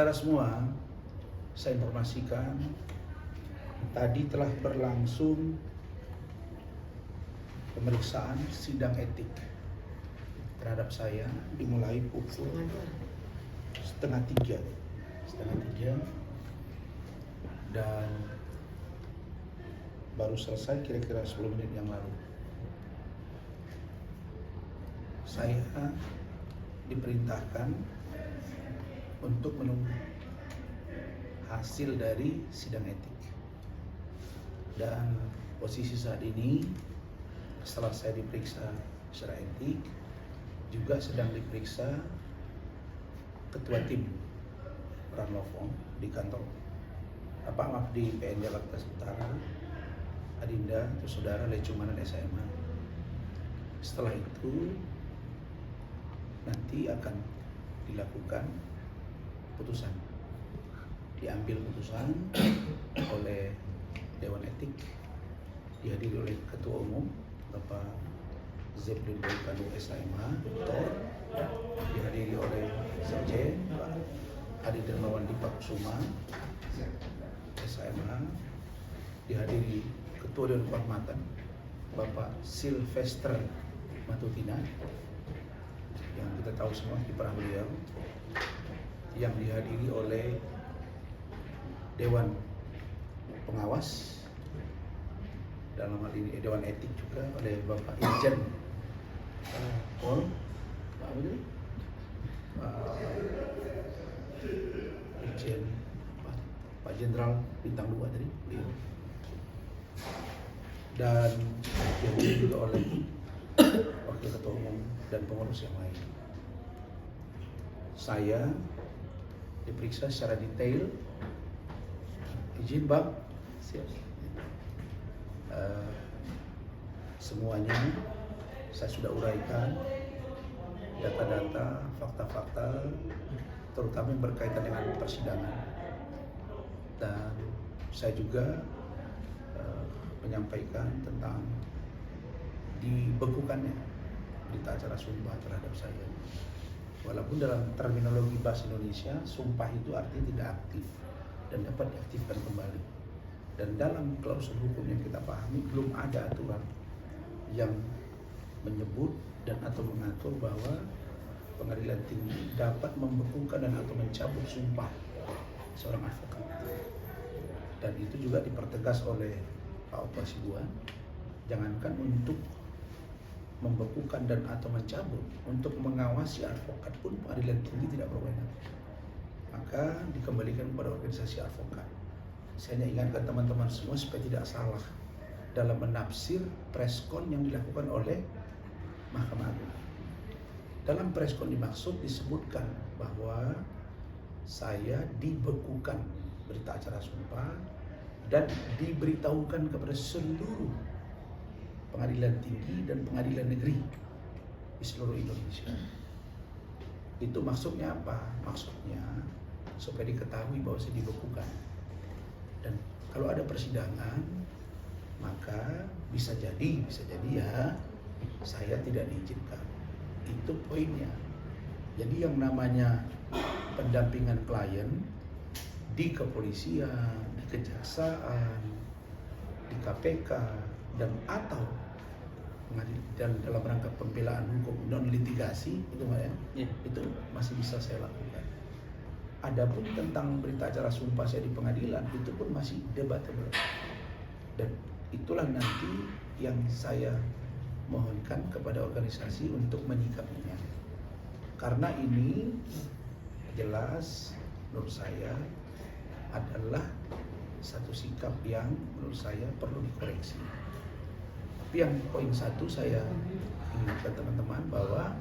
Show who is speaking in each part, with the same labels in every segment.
Speaker 1: Saudara semua, saya informasikan tadi telah berlangsung pemeriksaan sidang etik terhadap saya dimulai pukul setengah tiga dan baru selesai kira-kira 10 menit yang lalu. Saya diperintahkan untuk menunggu hasil dari sidang etik. Dan posisi saat ini setelah saya diperiksa secara etik, juga sedang diperiksa ketua tim Ranlovong di kantor di PN Jakarta Utara, Adinda atau Saudara Lecumanan SMA. Setelah itu nanti akan dilakukan putusan, diambil putusan oleh Dewan Etik, dihadiri oleh Ketua Umum Bapak Zeblin Boykanu SMA, Dr. dihadiri oleh Sekjen Pak Adi Dermawan Dipak Suma SMA, dihadiri Ketua Dewan Kehormatan Bapak Silvester Matutina yang kita tahu semua kiprah beliau, yang dihadiri oleh Dewan Pengawas, dalam hal ini Dewan Etik juga oleh Bapak Irjen Pol, Irjen Pak Jenderal Bintang 2 tadi beliau, dan dihadiri juga oleh Wakil Ketua Umum dan pengurus yang lain. Saya diperiksa secara detail. Izin Bang, siap. Semuanya saya sudah uraikan, data-data, fakta-fakta, terutama yang berkaitan dengan persidangan. Dan saya juga menyampaikan tentang dibekukannya berita acara sumpah terhadap saya. Walaupun dalam terminologi bahasa Indonesia, sumpah itu artinya tidak aktif dan dapat diaktifkan kembali. Dan dalam klausul hukum yang kita pahami, belum ada aturan yang menyebut dan atau mengatur bahwa pengadilan tinggi dapat membekukan dan atau mencabut sumpah seorang advokat. Dan itu juga dipertegas oleh Pak Otto Hasibuan, jangankan untuk membekukan dan atau mencabut, untuk mengawasi advokat pun pengadilan tinggi tidak berwenang. Maka dikembalikan kepada organisasi advokat. Saya hanya ingatkan teman-teman semua supaya tidak salah dalam menafsir preskon yang dilakukan oleh Mahkamah Agung. Dalam preskon dimaksud disebutkan bahwa saya dibekukan berita acara sumpah dan diberitahukan kepada seluruh pengadilan tinggi dan pengadilan negeri di seluruh Indonesia. Itu maksudnya apa? Maksudnya supaya diketahui bahwa saya dibekukan. Dan kalau ada persidangan, maka bisa jadi ya saya tidak diizinkan. Itu poinnya. Jadi yang namanya pendampingan klien di kepolisian, di kejaksaan, di KPK, dan atau dan dalam rangka pembelaan hukum non litigasi itu itu masih bisa saya lakukan. Adapun tentang berita acara sumpah saya di pengadilan itu pun masih debatable. Dan itulah nanti yang saya mohonkan kepada organisasi untuk menyikapinya. Karena ini jelas menurut saya adalah satu sikap yang menurut saya perlu dikoreksi. Tapi yang poin satu saya ingatkan teman-teman bahwa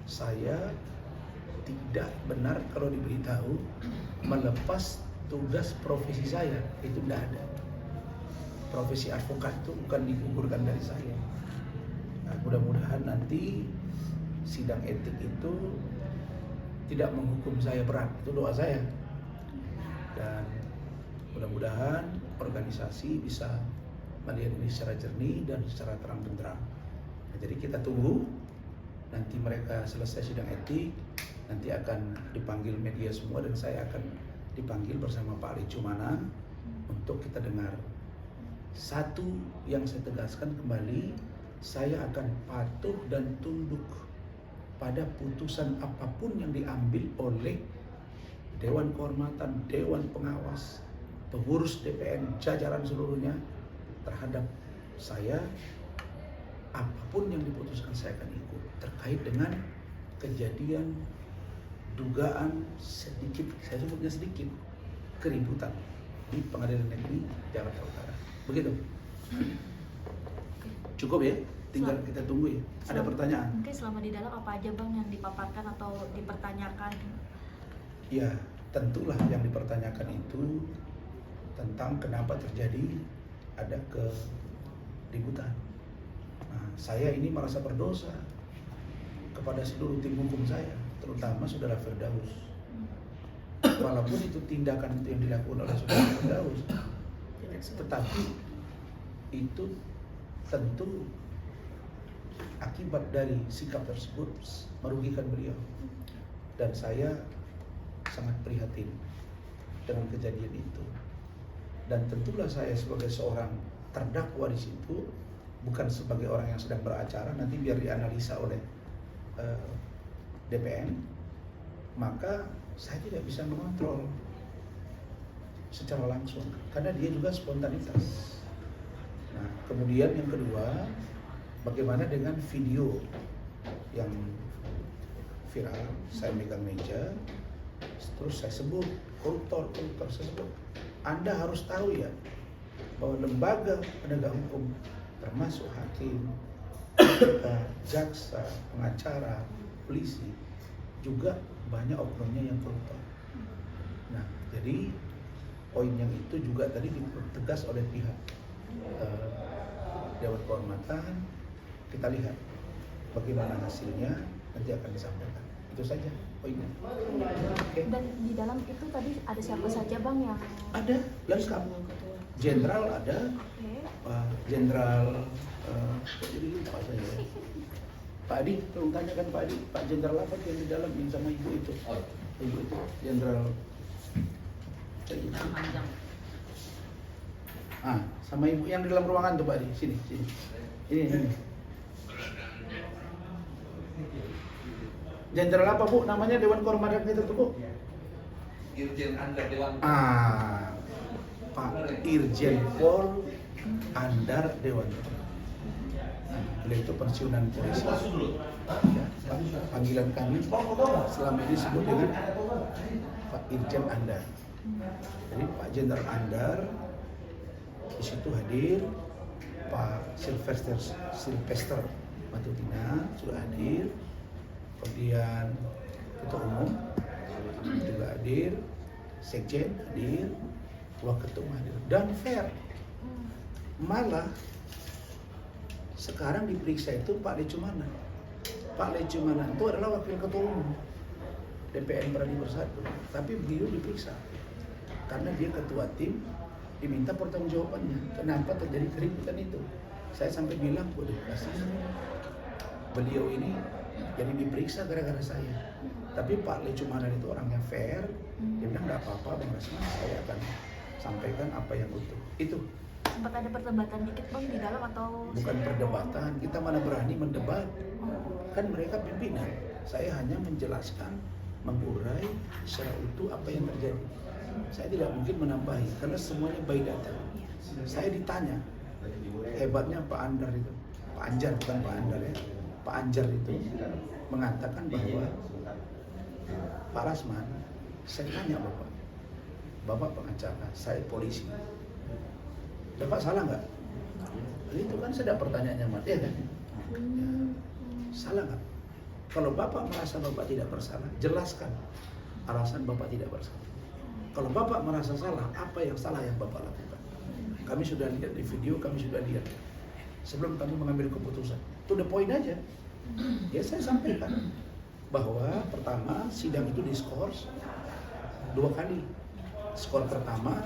Speaker 1: saya tidak benar kalau diberitahu melepas tugas profesi saya, itu tidak ada. Profesi advokat itu bukan digugurkan dari saya. Nah, mudah-mudahan nanti sidang etik itu tidak menghukum saya berat, itu doa saya. Dan mudah-mudahan organisasi bisa melihat ini secara jernih dan secara terang benderang. Nah, jadi kita tunggu nanti mereka selesai sidang etik, nanti akan dipanggil media semua dan saya akan dipanggil bersama Pak Lecumana untuk kita dengar. Satu yang saya tegaskan kembali, saya akan patuh dan tunduk pada putusan apapun yang diambil oleh Dewan Kehormatan, Dewan Pengawas, pengurus DPN, jajaran seluruhnya terhadap saya. Apapun yang diputuskan saya akan ikut terkait dengan kejadian dugaan sedikit, saya sebutnya sedikit, keributan di Pengadilan Negeri Jakarta Utara. Begitu. Cukup ya? Tinggal kita tunggu ya. Ada pertanyaan?
Speaker 2: Mungkin selama di dalam apa aja Bang yang dipaparkan atau dipertanyakan?
Speaker 1: Ya, tentulah yang dipertanyakan itu tentang kenapa terjadi ada keributan. Nah, saya ini merasa berdosa kepada seluruh tim hukum saya, terutama saudara Firdaus. Walaupun itu tindakan itu yang dilakukan oleh saudara Firdaus, tetapi itu tentu akibat dari sikap tersebut merugikan beliau. Dan saya sangat prihatin dengan kejadian itu. Dan tentulah saya sebagai seorang terdakwa di situ, bukan sebagai orang yang sedang beracara, nanti biar dianalisa oleh DPN, maka saya tidak bisa mengontrol secara langsung karena dia juga spontanitas. Nah, kemudian yang kedua, bagaimana dengan video yang viral, saya megang meja, terus saya sebut koruptor, saya sebut, Anda harus tahu ya bahwa lembaga penegak hukum termasuk hakim, jaksa, pengacara, polisi juga banyak oknumnya yang koruptor. Nah, jadi poin yang itu juga tadi ditegas oleh pihak Dewan Kehormatan. Kita lihat bagaimana hasilnya, nanti akan disampaikan. Itu saja poinnya. Okay.
Speaker 2: Dan di dalam itu tadi ada siapa saja Bang yang
Speaker 1: ada lengkap. Jenderal ada, Jenderal jadi lupa saya. Pak Adi, tolong tanyakan Pak Adi, Pak Jenderal apa yang di dalam yang sama ibu itu? Ibu itu Jenderal sama ibu yang di dalam ruangan tuh Pak Adi, sini. Ini. Jenderal apa Bu? Namanya Dewan Kehormatan itu tuh Bu?
Speaker 3: Irjen Andar Dewan.
Speaker 1: Pak Irjen Pol Andar Dewan. Beliau itu pensiunan polisi. Ya, panggilan kami selama ini disebut dengan Pak Irjen Andar. Jadi Pak Jenderal Andar di situ hadir, Pak Sylvester Matutina sudah hadir, kemudian Ketua Umum juga hadir, Sekjen hadir, Waketum hadir, dan fair. Malah sekarang diperiksa itu Pak Lecumana. Pak Lecumana itu adalah Wakil Ketua Umum DPN Pradi Bersatu, tapi beliau diperiksa karena dia ketua tim, diminta pertanggungjawabannya kenapa terjadi keributan itu. Saya sampai bilang, waduh kasihan beliau ini jadi diperiksa gara-gara saya. Tapi Pak Lecumana itu orangnya fair, dia bilang nggak apa-apa Bang Rasman, saya akan sampaikan apa yang utuh. Itu
Speaker 2: sempat ada perdebatan dikit Bang di dalam atau?
Speaker 1: Bukan perdebatan, kita mana berani mendebat. Kan mereka pimpinan, saya hanya menjelaskan, mengurai secara utuh apa yang terjadi. Saya tidak mungkin menambahi karena semuanya by data. Saya ditanya, hebatnya Pak Andar itu, Pak Anjar bukan Pak Andar ya, Pak Anjar itu mengatakan bahwa Pak Rasman, saya tanya Bapak pengacara, saya polisi, Bapak salah nggak? Itu kan sudah pertanyaannya mati ya kan? Ya, salah nggak? Kalau Bapak merasa Bapak tidak bersalah, jelaskan alasan Bapak tidak bersalah. Kalau Bapak merasa salah, apa yang salah yang Bapak lakukan? Kami sudah lihat di video, kami sudah lihat sebelum kami mengambil keputusan. To the point aja. Ya saya sampaikan bahwa pertama sidang itu diskors 2 kali. Skor pertama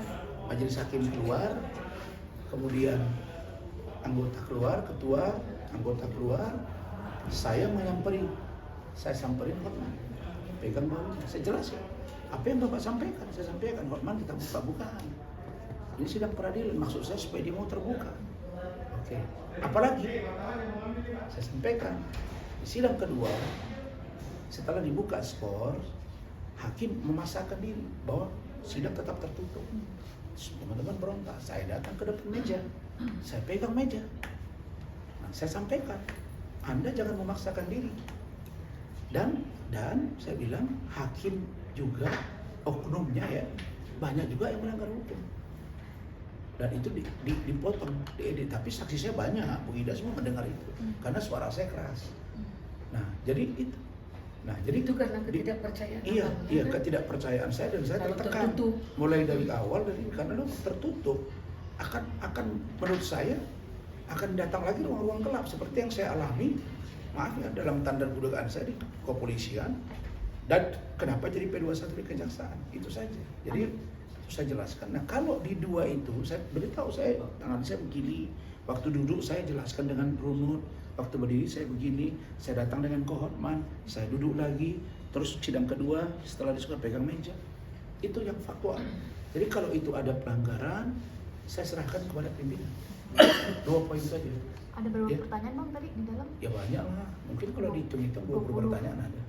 Speaker 1: majelis hakim keluar, kemudian anggota keluar, ketua, anggota keluar, saya samperin Hotman. pegang baunya, saya jelasin. Apa yang Bapak sampaikan, saya sampaikan. Hotman kita buka-bukaan. Ini sidang peradilan, maksud saya supaya dia mau terbuka. Oke. Apalagi saya sampaikan di sidang kedua, setelah dibuka skor, hakim memasakkan diri bahwa sidang tetap tertutup. Teman-teman berontak, saya datang ke depan meja, saya pegang meja. Nah, saya sampaikan, Anda jangan memaksakan diri. Dan saya bilang hakim juga oknumnya ya banyak juga yang melanggar hukum. Dan itu dipotong, diedit. Tapi saksi saya banyak, Bu Ida semua mendengar itu, karena suara saya keras. Nah, jadi itu. Nah, jadi
Speaker 4: itu karena ketidakpercayaan.
Speaker 1: Iya, ketidakpercayaan saya dan saya tertekan.
Speaker 4: Tertutup.
Speaker 1: Mulai dari awal karena lo tertutup akan menurut saya akan datang lagi ruang-ruang gelap seperti yang saya alami. Maaf ya, dalam tanda kedugaan saya di kepolisian dan kenapa jadi P21 di kejaksaan, itu saja. Jadi itu saya jelaskan. Nah, kalau di dua itu saya beritahu, saya tangan saya begini, waktu duduk saya jelaskan dengan runut, waktu berdiri saya begini, saya datang dengan Hotman, saya duduk lagi, terus sidang kedua setelah disuka pegang meja. Itu yang faktual. Jadi kalau itu ada pelanggaran, saya serahkan kepada pimpinan. 2 poin saja.
Speaker 2: Ada berapa
Speaker 1: Ya.
Speaker 2: pertanyaan Bang tadi di dalam?
Speaker 1: Ya banyak lah, mungkin kalau dihitung-hitung 20 pertanyaan ada.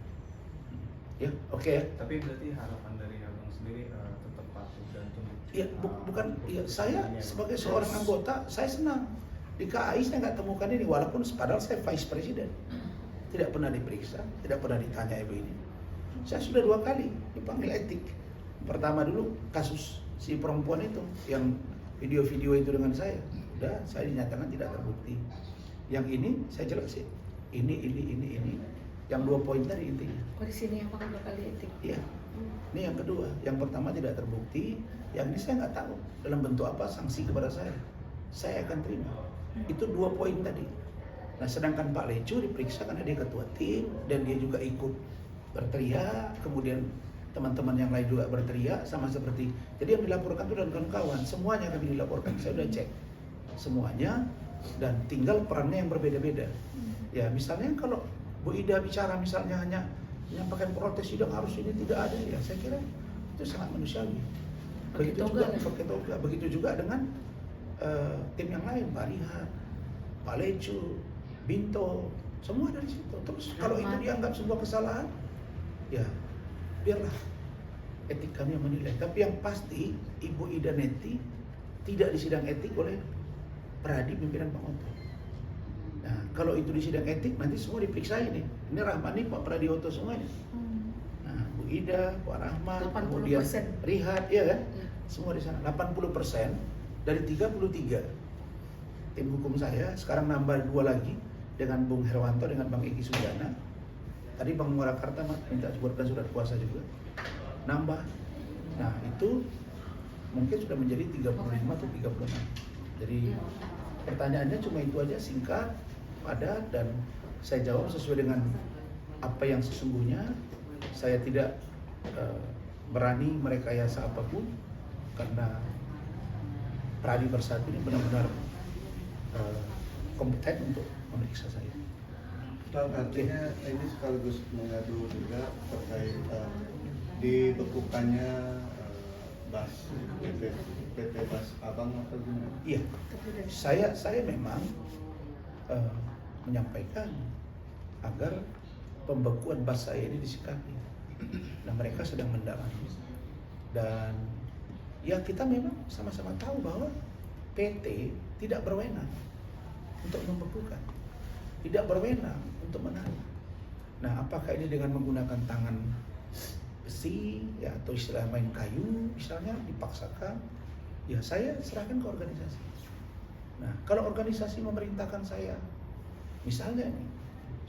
Speaker 1: Ya, oke ya.
Speaker 5: Tapi berarti harapan dari abang sendiri tetap patuh dan tunduk.
Speaker 1: Ya, bukan, ya saya sebagai seorang anggota, saya senang. Di KAI saya nggak temukan ini, walaupun padahal saya vice president. Tidak pernah diperiksa, tidak pernah ditanya ibu ini. Saya sudah 2 kali dipanggil etik. Pertama dulu kasus si perempuan itu, yang video-video itu dengan saya. Udah, saya dinyatakan tidak terbukti. Yang ini saya jelasin. Ini. Yang 2 poin tadi intinya.
Speaker 4: Oh, di sini yang bakal etik.
Speaker 1: Iya. Ini yang kedua. Yang pertama tidak terbukti. Yang ini saya nggak tahu dalam bentuk apa sanksi kepada saya. Saya akan terima. Itu 2 poin tadi. Nah, sedangkan Pak Lecu diperiksa karena dia ketua tim dan dia juga ikut berteriak. Kemudian teman-teman yang lain juga berteriak sama seperti. Jadi yang dilaporkan itu dan kawan-kawan semuanya kami dilaporkan. Saya udah cek semuanya dan tinggal perannya yang berbeda-beda. Ya, misalnya kalau Bu Ida bicara misalnya hanya menyampaikan protes sidang harus ini tidak ada, ya saya kira itu sangat manusiawi. Begitu juga pakai toga, begitu juga dengan tim yang lain, Pak Rihan, Pak Lecu, Binto, semua dari situ. Terus kalau itu dianggap sebuah kesalahan, ya biarlah etik kami yang menilai. Tapi yang pasti Ibu Ida Neti tidak disidang etik oleh Pradi pimpinan Pak Oto. Nah, kalau itu di sidang etik nanti semua diperiksa ini. Ini Rahman nih, Pak Pradioto semua nih. Nah, Bu Ida, Pak Rahman,
Speaker 4: 80%.
Speaker 1: kemudian Rihat, ya kan?
Speaker 4: Ya.
Speaker 1: Semua di sana. 80% dari 33 tim hukum saya. Sekarang nambah 2 lagi dengan Bung Herwanto dengan Bang Egy Sujana. Tadi Bang Murakarta minta buatkan surat kuasa juga. Nambah. Nah, itu mungkin sudah menjadi 35 atau 36. Jadi pertanyaannya cuma itu aja, singkat, padat, dan saya jawab sesuai dengan apa yang sesungguhnya. Saya tidak berani merekayasa apapun karena Pradi Bersatu ini benar-benar kompeten untuk memeriksa saya.
Speaker 6: Bang, artinya ini sekaligus mengadu juga terkait dibekukannya BAS, PT BAS Abang atau gimana?
Speaker 1: Iya, saya memang menyampaikan agar pembekuan BAS saya ini disikapi. Nah, mereka sedang mendalami. Dan ya kita memang sama-sama tahu bahwa PT tidak berwenang untuk membekukan, tidak berwenang untuk menarik. Nah, apakah ini dengan menggunakan tangan besi, ya, atau istilah main kayu, misalnya dipaksakan, ya saya serahkan ke organisasi. Nah, kalau organisasi memerintahkan saya, misalnya nih,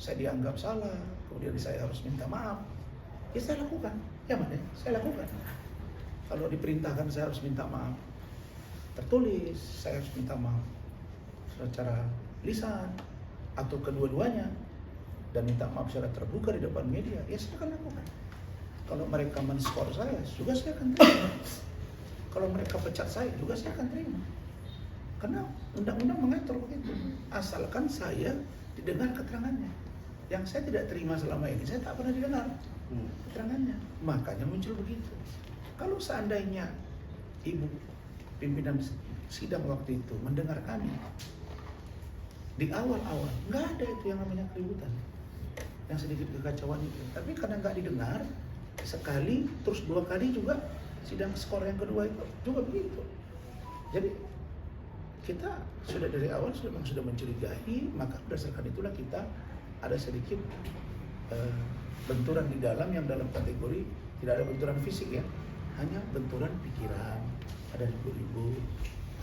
Speaker 1: saya dianggap salah, kemudian saya harus minta maaf, ya saya lakukan. Ya mana? Saya lakukan. Kalau diperintahkan saya harus minta maaf, tertulis, saya harus minta maaf secara lisan atau kedua-duanya, dan minta maaf secara terbuka di depan media, ya saya akan lakukan. Kalau mereka men-skor saya, juga saya akan terima. Kalau mereka pecat saya, juga saya akan terima. Karena undang-undang mengatur begitu. Asalkan saya didengar keterangannya. Yang saya tidak terima selama ini, saya tak pernah didengar keterangannya. Makanya muncul begitu. Kalau seandainya ibu pimpinan sidang waktu itu mendengar kami di awal-awal, nggak ada itu yang namanya keributan, yang sedikit kekacauan itu. Tapi karena nggak didengar sekali, terus 2 kali juga sidang skor yang kedua itu juga begitu. Jadi kita sudah dari awal sudah mencurigai, maka berdasarkan itulah kita ada sedikit benturan di dalam, yang dalam kategori tidak ada benturan fisik ya, hanya benturan pikiran, ada ribu-ribu,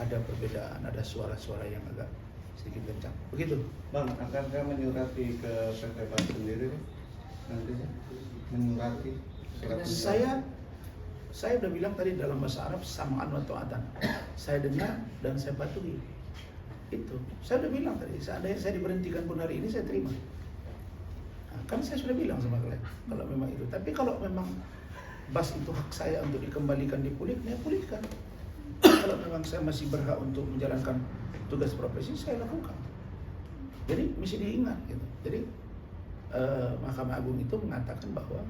Speaker 1: ada perbedaan, ada suara-suara yang agak sedikit kencang. Begitu.
Speaker 6: Bang, akankah menyurati ke PT PAS sendiri nih? Nantinya menyurati surat
Speaker 1: Saya udah bilang tadi dalam bahasa Arab sam'an wa ta'atan. Saya dengar dan saya patuhi. Itu. Saya udah bilang tadi, seandainya saya diberhentikan pun hari ini saya terima. Nah, kan saya sudah bilang sama kalian kalau memang itu. Tapi kalau memang BAS itu hak saya untuk dikembalikan dipulihkan, ya pulihkan. Kalau memang saya masih berhak untuk menjalankan tugas profesi, saya lakukan. Jadi mesti diingat gitu. Jadi Mahkamah Agung itu mengatakan bahwa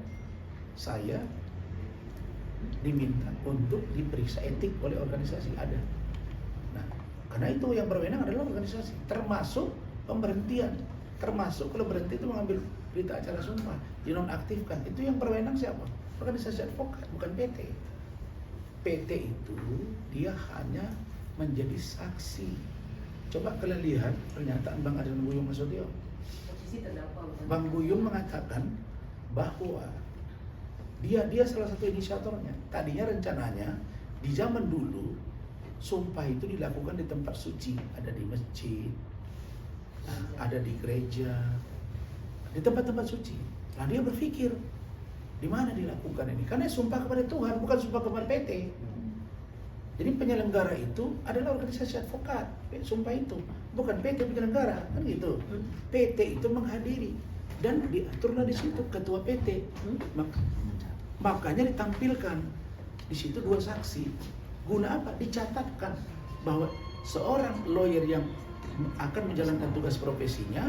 Speaker 1: saya diminta untuk diperiksa etik oleh organisasi, ada. Nah, karena itu yang berwenang adalah organisasi, termasuk pemberhentian, termasuk kalau berhenti itu mengambil berita acara sumpah, dinonaktifkan. Itu yang berwenang siapa? Organisasi advokat, bukan PT. PT itu dia hanya menjadi saksi. Coba kalian lihat pernyataan Bang Adrian Buyung Nasution. Bang Buyung mengatakan bahwa dia salah satu inisiatornya. Tadinya rencananya di zaman dulu sumpah itu dilakukan di tempat suci, ada di masjid, ada di gereja, di tempat-tempat suci. Nah dia berpikir di mana dilakukan ini? Karena sumpah kepada Tuhan, bukan sumpah kepada PT. Jadi penyelenggara itu adalah organisasi advokat, sumpah itu bukan PT penyelenggara, kan gitu. PT itu menghadiri dan diaturlah di situ ketua PT. Makanya ditampilkan di situ 2 saksi. Guna apa? Dicatatkan bahwa seorang lawyer yang akan menjalankan tugas profesinya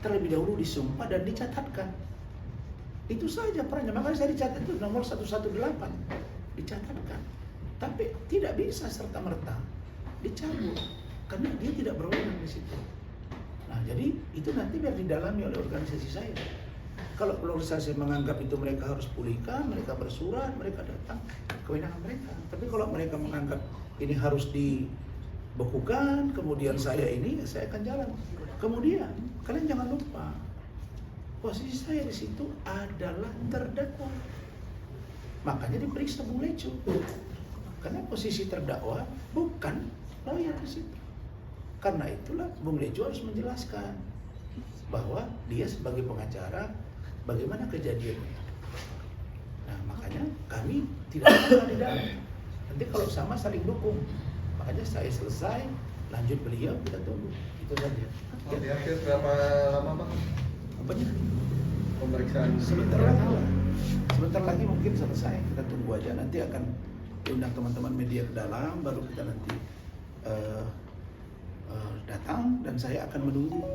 Speaker 1: terlebih dahulu disumpah dan dicatatkan. Itu saja perannya. Makanya saya dicatat itu nomor 118 dicatatkan. Tapi tidak bisa serta-merta dicabut karena dia tidak berwenang di situ. Nah, jadi itu nanti biar didalami oleh organisasi saya. Kalau organisasi menganggap itu mereka harus pulihkan, mereka bersurat, mereka datang, kewenangan mereka. Tapi kalau mereka menganggap ini harus dibekukan, kemudian saya akan jalan. Kemudian kalian jangan lupa, posisi saya di situ adalah terdakwa. Makanya diperiksa Bung Leco. Karena posisi terdakwa bukan lawyer di situ. Karena itulah Bung Leco harus menjelaskan bahwa dia sebagai pengacara bagaimana kejadiannya. Nah, makanya kami tidak pernah di dalam. Nanti kalau sama saling dukung. Makanya saya selesai, lanjut beliau, kita tunggu. Itu saja.
Speaker 6: Kira-kira berapa lama Bang
Speaker 1: Apanya?
Speaker 6: pemeriksaan?
Speaker 1: Sebentar lagi mungkin selesai. Kita tunggu aja. Nanti akan diundang teman-teman media ke dalam, baru kita nanti datang dan saya akan menunggu.